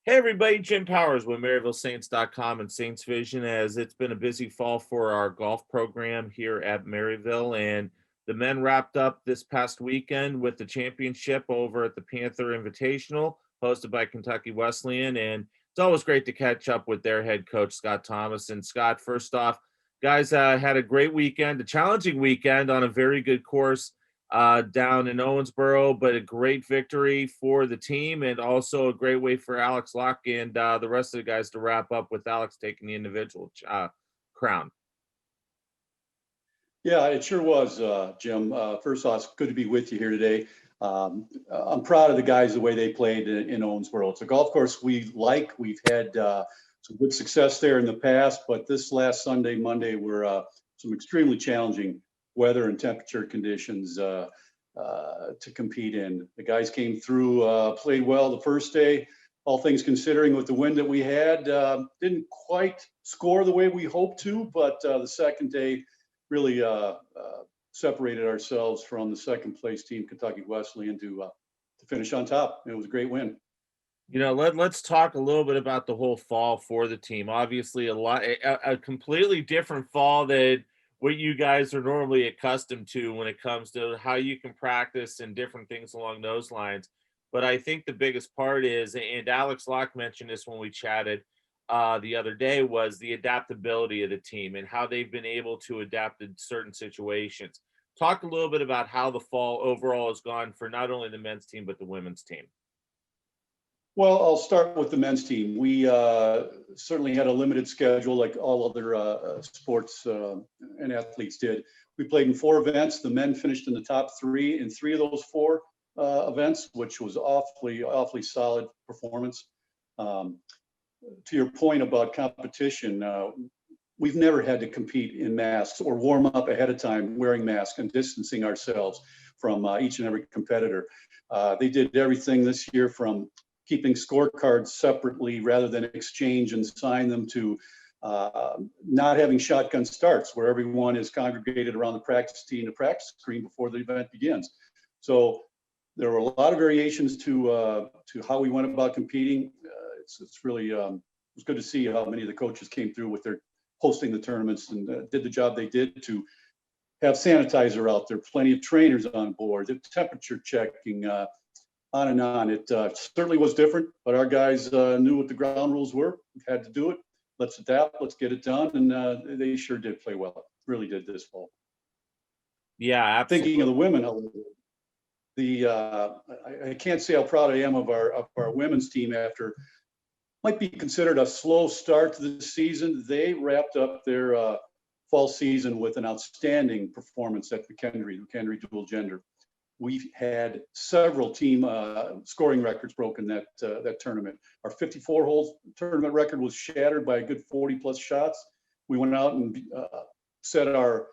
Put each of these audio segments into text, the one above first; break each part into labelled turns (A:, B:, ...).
A: Hey everybody, Jim Powers with MaryvilleSaints.com and Saints Vision. As it's been a busy fall for our golf program here at Maryville, and the men wrapped up this past weekend with the championship over at the Panther Invitational, hosted by Kentucky Wesleyan. And it's always great to catch up with their head coach, Scott Thomas. And Scott, first off, guys had a great weekend, a challenging weekend on a very good course down in Owensboro, but a great victory for the team and also a great way for Alex Locke and the rest of the guys to wrap up with Alex taking the individual crown.
B: Yeah, it sure was, Jim. First off, it's good to be with you here today. I'm proud of the guys, the way they played in Owensboro. It's a golf course we like. We've had some good success there in the past, but this last Sunday, Monday, were some extremely challenging weather and temperature conditions to compete in. The guys came through, played well the first day. All things considering, with the wind that we had, didn't quite score the way we hoped to, but the second day really separated ourselves from the second place team, Kentucky Wesleyan, to finish on top. It was a great win.
A: Let's talk a little bit about the whole fall for the team. Obviously, a completely different fall than what you guys are normally accustomed to when it comes to how you can practice and different things along those lines. But I think the biggest part is, and Alex Locke mentioned this when we chatted the other day, was the adaptability of the team and how they've been able to adapt to certain situations. Talk a little bit about how the fall overall has gone for not only the men's team but the women's team.
B: Well, I'll start with the men's team. We certainly had a limited schedule like all other sports and athletes did. We played in 4 events. The men finished in the top 3 in 3 of those 4 events, which was awfully solid performance. To your point about competition, we've never had to compete in masks or warm up ahead of time wearing masks and distancing ourselves from each and every competitor. They did everything this year, from keeping scorecards separately rather than exchange and sign them, to not having shotgun starts where everyone is congregated around the practice tee and the practice screen before the event begins. So there were a lot of variations to how we went about competing. It's really it was good to see how many of the coaches came through with their hosting the tournaments and did the job they did to have sanitizer out there, plenty of trainers on board, the temperature checking, on and on. It certainly was different, but our guys knew what the ground rules were. We had to do it. Let's adapt. Let's get it done. And they sure did play well. Really did this fall.
A: Yeah, absolutely.
B: Thinking of the women, however, I can't say how proud I am of our women's team. After might be considered a slow start to the season, they wrapped up their fall season with an outstanding performance at McKendree dual gender. We've had several team scoring records broken that tournament. Our 54-hole tournament record was shattered by a good 40-plus shots. We went out and set our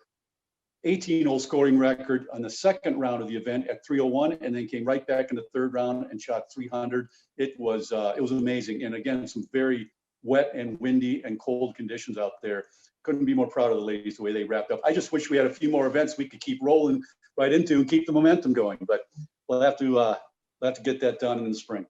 B: 18-hole scoring record on the second round of the event at 301, and then came right back in the third round and shot 300. It was amazing, and again, some very wet and windy and cold conditions out there. Couldn't be more proud of the ladies, the way they wrapped up. I just wish we had a few more events we could keep rolling right into and keep the momentum going, but we'll have to get that done in the spring.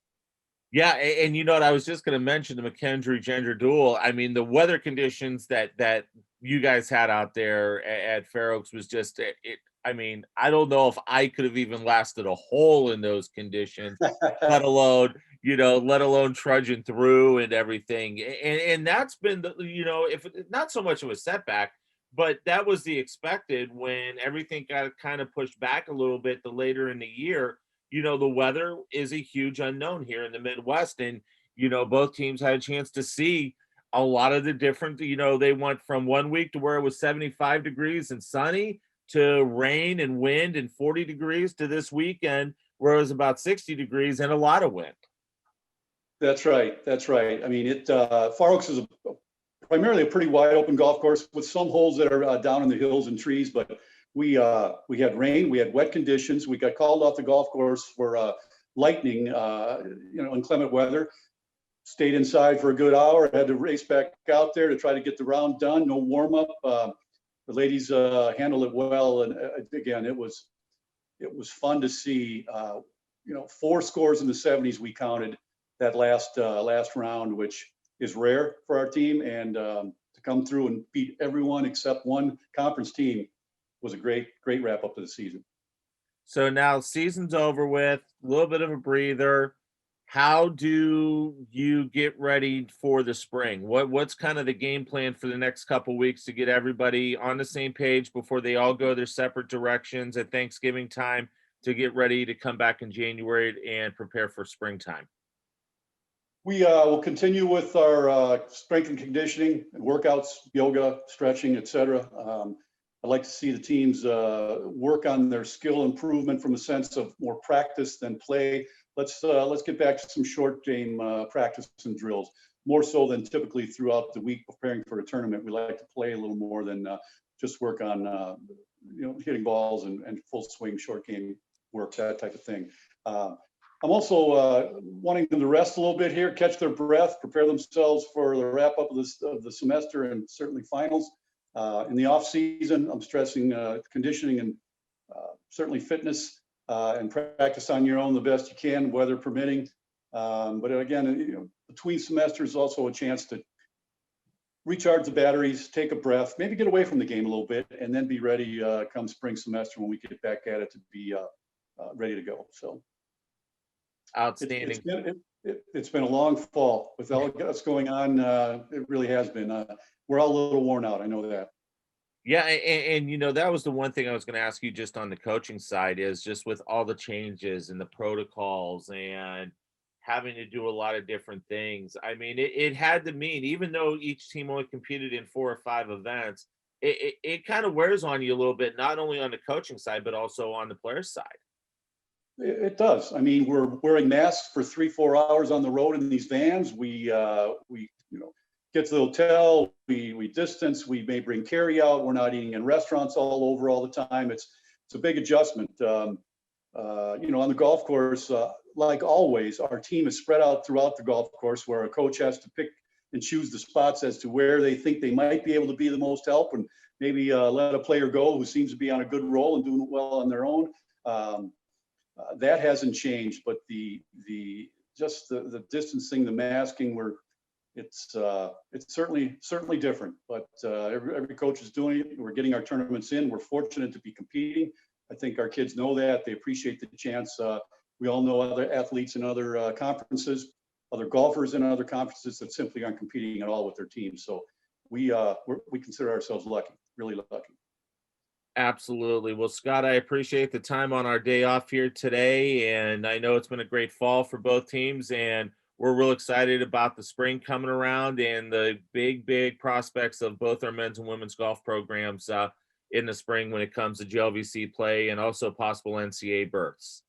A: Yeah, and you know what, I was just going to mention the McKendree gender duel. I mean, the weather conditions that you guys had out there at Fair Oaks was just it. I mean, I don't know if I could have even lasted a hole in those conditions, let alone trudging through and everything. And that's been if not so much of a setback, but that was the expected when everything got kind of pushed back a little bit the later in the year. The weather is a huge unknown here in the Midwest. And, both teams had a chance to see a lot of the different, they went from 1 week to where it was 75 degrees and sunny to rain and wind and 40 degrees to this weekend where it was about 60 degrees and a lot of wind.
B: That's right. I mean, Far Oaks is primarily a pretty wide open golf course with some holes that are down in the hills and trees, but we had rain, we had wet conditions. We got called off the golf course for lightning, inclement weather. Stayed inside for a good hour. Had to race back out there to try to get the round done. No warm up. The ladies handled it well, and again, it was fun to see. 4 scores in the 70s we counted, that last round, which is rare for our team. And to come through and beat everyone except one conference team was a great wrap up to the season.
A: So now season's over with, a little bit of a breather. How do you get ready for the spring? What's kind of the game plan for the next couple weeks to get everybody on the same page before they all go their separate directions at Thanksgiving time to get ready to come back in January and prepare for springtime?
B: We will continue with our strength and conditioning, workouts, yoga, stretching, etc. I'd like to see the teams work on their skill improvement from a sense of more practice than play. Let's get back to some short game practice and drills, more so than typically throughout the week preparing for a tournament. We like to play a little more than just work on hitting balls and full swing short game work, that type of thing. I'm also wanting them to rest a little bit here, catch their breath, prepare themselves for the wrap up of the semester and certainly finals. In the off season, I'm stressing conditioning and certainly fitness and practice on your own the best you can, weather permitting. But again, between semesters, also a chance to recharge the batteries, take a breath, maybe get away from the game a little bit, and then be ready come spring semester when we get back at it to be ready to go. So.
A: Outstanding.
B: It's been a long fall with all that's going on. It really has been. We're all a little worn out. I know that.
A: Yeah, and that was the one thing I was going to ask you just on the coaching side is just with all the changes and the protocols and having to do a lot of different things. I mean, it had to mean, even though each team only competed in 4 or 5 events, it kind of wears on you a little bit, not only on the coaching side, but also on the player side.
B: It does. I mean, we're wearing masks for 3-4 hours on the road in these vans. We get to the hotel. We distance. We may bring carry out. We're not eating in restaurants all over all the time. It's a big adjustment. On the golf course, like always, our team is spread out throughout the golf course, where a coach has to pick and choose the spots as to where they think they might be able to be the most help, and maybe let a player go who seems to be on a good roll and doing well on their own. That hasn't changed, but the distancing, the masking, it's certainly different. But every coach is doing it. We're getting our tournaments in. We're fortunate to be competing. I think our kids know that. They appreciate the chance. We all know other athletes in other conferences, other golfers in other conferences that simply aren't competing at all with their teams. So we consider ourselves lucky, really lucky.
A: Absolutely. Well, Scott, I appreciate the time on our day off here today. And I know it's been a great fall for both teams. And we're real excited about the spring coming around and the big prospects of both our men's and women's golf programs in the spring when it comes to GLVC play and also possible NCAA berths.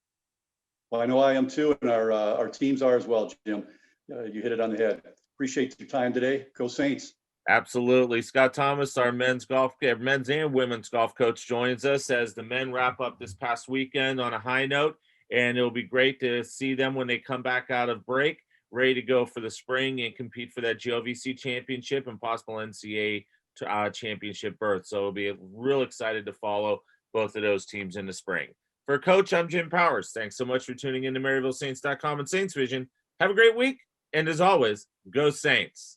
B: Well, I know I am too, and our teams are as well, Jim. You hit it on the head. Appreciate your time today. Go Saints.
A: Absolutely. Scott Thomas, our men's and women's golf coach, joins us as the men wrap up this past weekend on a high note. And it'll be great to see them when they come back out of break, ready to go for the spring and compete for that GLVC championship and possible NCAA championship berth. So we'll be real excited to follow both of those teams in the spring. For Coach, I'm Jim Powers. Thanks so much for tuning in to MaryvilleSaints.com and Saints Vision. Have a great week. And as always, go Saints.